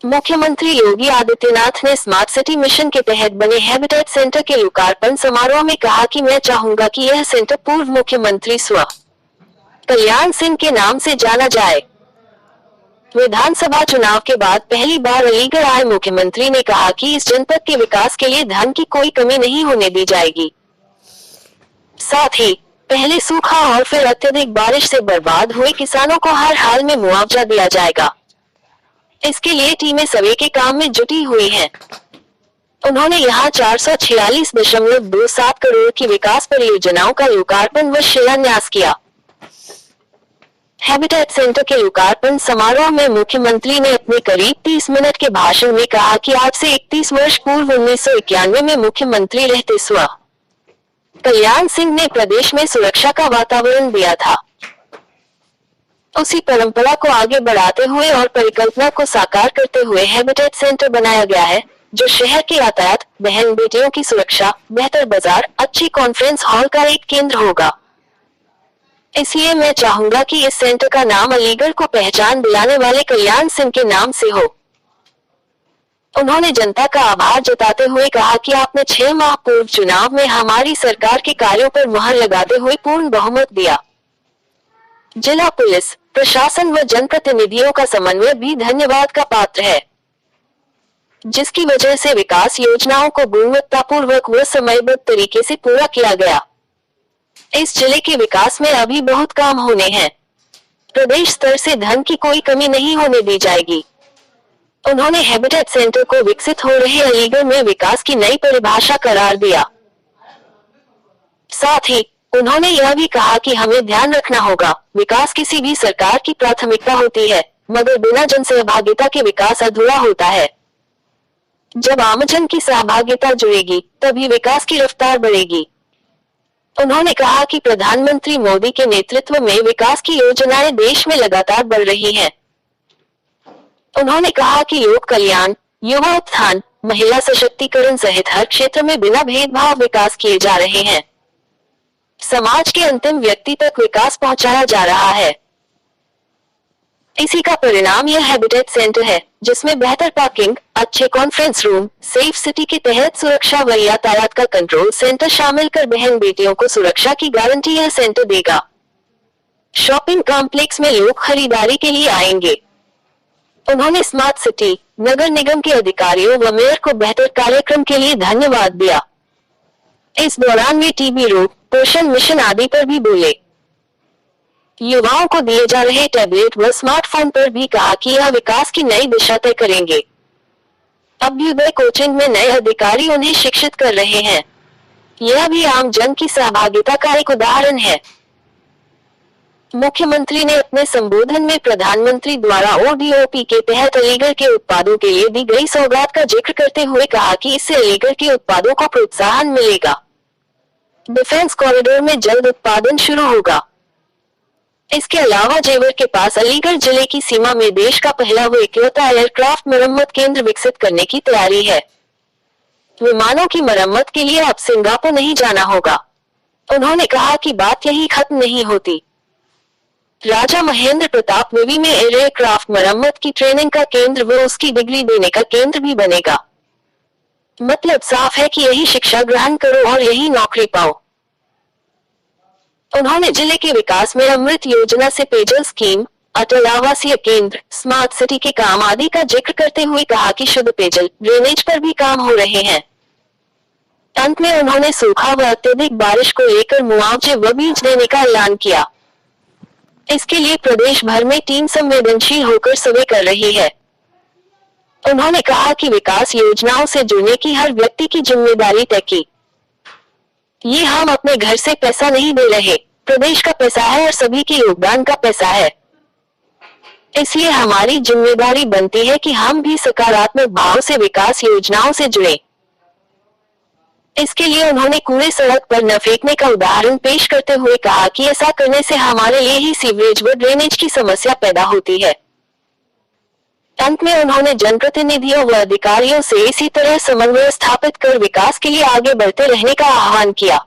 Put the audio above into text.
मुख्यमंत्री योगी आदित्यनाथ ने smart city mission के तहत बने हैबिटेट सेंटर के लोकार्पण समारोह में कहा कि मैं चाहूंगा कि यह सेंटर पूर्व मुख्यमंत्री स्व कल्याण सिंह के नाम से जाना जाए। विधानसभा चुनाव के बाद पहली बार अलीगढ़ आए मुख्यमंत्री ने कहा कि इस जनपद के विकास के लिए धन की कोई कमी नहीं होने दी जाएगी। साथ ही पहले सूखा और फिर अत्यधिक बारिश से बर्बाद हुए किसानों को हर हाल में मुआवजा दिया जाएगा। इसके लिए टीमें सर्वे के काम में जुटी हुई हैं। उन्होंने यहां 446.27 करोड़ की विकास परियोजनाओं का लोकार्पण व शिलान्यास किया। हैबिटेट सेंटर के लोकार्पण समारोह में मुख्यमंत्री ने अपने करीब 30 मिनट के भाषण में कहा कि आज से 31 वर्ष पूर्व 1991 में मुख्यमंत्री रहते स्व कल्याण सिंह ने प्रदेश में सुरक्षा का वातावरण दिया था। उसी परंपरा को आगे बढ़ाते हुए और परिकल्पना को साकार करते हुए हैबिटेट सेंटर बनाया गया है, जो शहर के यातायात, बहन बेटियों की सुरक्षा, बेहतर बाजार, अच्छी कॉन्फ्रेंस हॉल का एक केंद्र होगा। इसलिए मैं चाहूंगा कि इस सेंटर का नाम अलीगढ़ को पहचान दिलाने वाले कल्याण सिंह के नाम से हो। उन्होंने जनता का आभार जताते हुए कहा कि आपने 6 माह पूर्व चुनाव में हमारी सरकार के कार्यों पर मुहर लगाते हुए पूर्ण बहुमत दिया। जिला पुलिस प्रशासन व जनप्रतिनिधियों का समन्वय भी धन्यवाद का पात्र है, जिसकी वजह से विकास योजनाओं को गुणवत्तापूर्वक व समयबद्ध तरीके से पूरा किया गया। इस जिले के विकास में अभी बहुत काम होने हैं। प्रदेश स्तर से धन की कोई कमी नहीं होने दी जाएगी। उन्होंने हैबिटेट सेंटर को विकसित हो रहे अलीगढ़ में विकास की नई परिभाषा करार दिया। साथ ही उन्होंने यह भी कहा कि हमें ध्यान रखना होगा, विकास किसी भी सरकार की प्राथमिकता होती है, मगर बिना जन सहभागिता के विकास अधूरा होता है। जब आमजन की सहभागिता जुड़ेगी, तभी विकास की रफ्तार बढ़ेगी। उन्होंने कहा कि प्रधानमंत्री मोदी के नेतृत्व में विकास की योजनाएं देश में लगातार बढ़ रही हैं। उन्होंने कहा कि लोक कल्याण, युवा उत्थान, महिला सशक्तिकरण सहित हर क्षेत्र में बिना भेदभाव विकास किए जा रहे हैं। समाज के अंतिम व्यक्ति तक विकास पहुंचाया जा रहा है। इसी का परिणाम यह हैबिटेट सेंटर है, जिसमें बेहतर पार्किंग, अच्छे कॉन्फ्रेंस रूम, सेफ सिटी के तहत सुरक्षा व यातायात का कंट्रोल सेंटर शामिल कर बहन बेटियों को सुरक्षा की गारंटी यह सेंटर देगा। शॉपिंग कॉम्प्लेक्स में लोग खरीदारी के लिए आएंगे। उन्होंने स्मार्ट सिटी, नगर निगम के अधिकारियों व मेयर को बेहतर कार्यक्रम के लिए धन्यवाद दिया। इस दौरान वे टीबी रोग, पोषण मिशन आदि पर भी बोले। युवाओं को दिए जा रहे टैबलेट व स्मार्टफोन पर भी कहा कि यह विकास की नई दिशा तय करेंगे। अभ्युदय कोचिंग में नए अधिकारी उन्हें शिक्षित कर रहे हैं। यह भी आम जन की सहभागिता का एक उदाहरण है। मुख्यमंत्री ने अपने संबोधन में प्रधानमंत्री द्वारा ओडीओपी के तहत अलीगढ़ के उत्पादों के लिए दी गई सौगात का जिक्र करते हुए कहा कि इससे अलीगढ़ के उत्पादों को प्रोत्साहन मिलेगा। डिफेंस कॉरिडोर में जल्द उत्पादन शुरू होगा। इसके अलावा जेवर के पास अलीगढ़ जिले की सीमा में देश का पहला व इकलौता एयरक्राफ्ट मरम्मत केंद्र विकसित करने की तैयारी है। विमानों की मरम्मत के लिए अब सिंगापुर नहीं जाना होगा। उन्होंने कहा कि बात यही खत्म नहीं होती। राजा महेंद्र प्रताप नेवी में एयरक्राफ्ट मरम्मत की ट्रेनिंग का केंद्र व उसकी डिग्री देने का केंद्र भी बनेगा। मतलब साफ है कि यही शिक्षा ग्रहण करो और यही नौकरी पाओ। उन्होंने जिले के विकास में अमृत योजना से पेयजल स्कीम, अटल आवासीय केंद्र, स्मार्ट सिटी के काम आदि का जिक्र करते हुए कहा कि शुद्ध पेयजल, ड्रेनेज पर भी काम हो रहे हैं। अंत में उन्होंने सूखा व अत्यधिक बारिश को लेकर मुआवजे व बीज देने का ऐलान किया। इसके लिए प्रदेश भर में टीम संवेदनशील होकर सर्वे कर रही है। उन्होंने कहा कि विकास योजनाओं से जुड़ने की हर व्यक्ति की जिम्मेदारी तय की। ये हम अपने घर से पैसा नहीं दे रहे, प्रदेश का पैसा है और सभी के योगदान का पैसा है। इसलिए हमारी जिम्मेदारी बनती है कि हम भी सकारात्मक भाव से विकास योजनाओं से जुड़े। इसके लिए उन्होंने कूड़े सड़क पर न फेंकने का उदाहरण पेश करते हुए कहा कि ऐसा करने से हमारे लिए ही सीवरेज व ड्रेनेज की समस्या पैदा होती है। अंत में उन्होंने जनप्रतिनिधियों व अधिकारियों से इसी तरह समन्वय स्थापित कर विकास के लिए आगे बढ़ते रहने का आह्वान किया।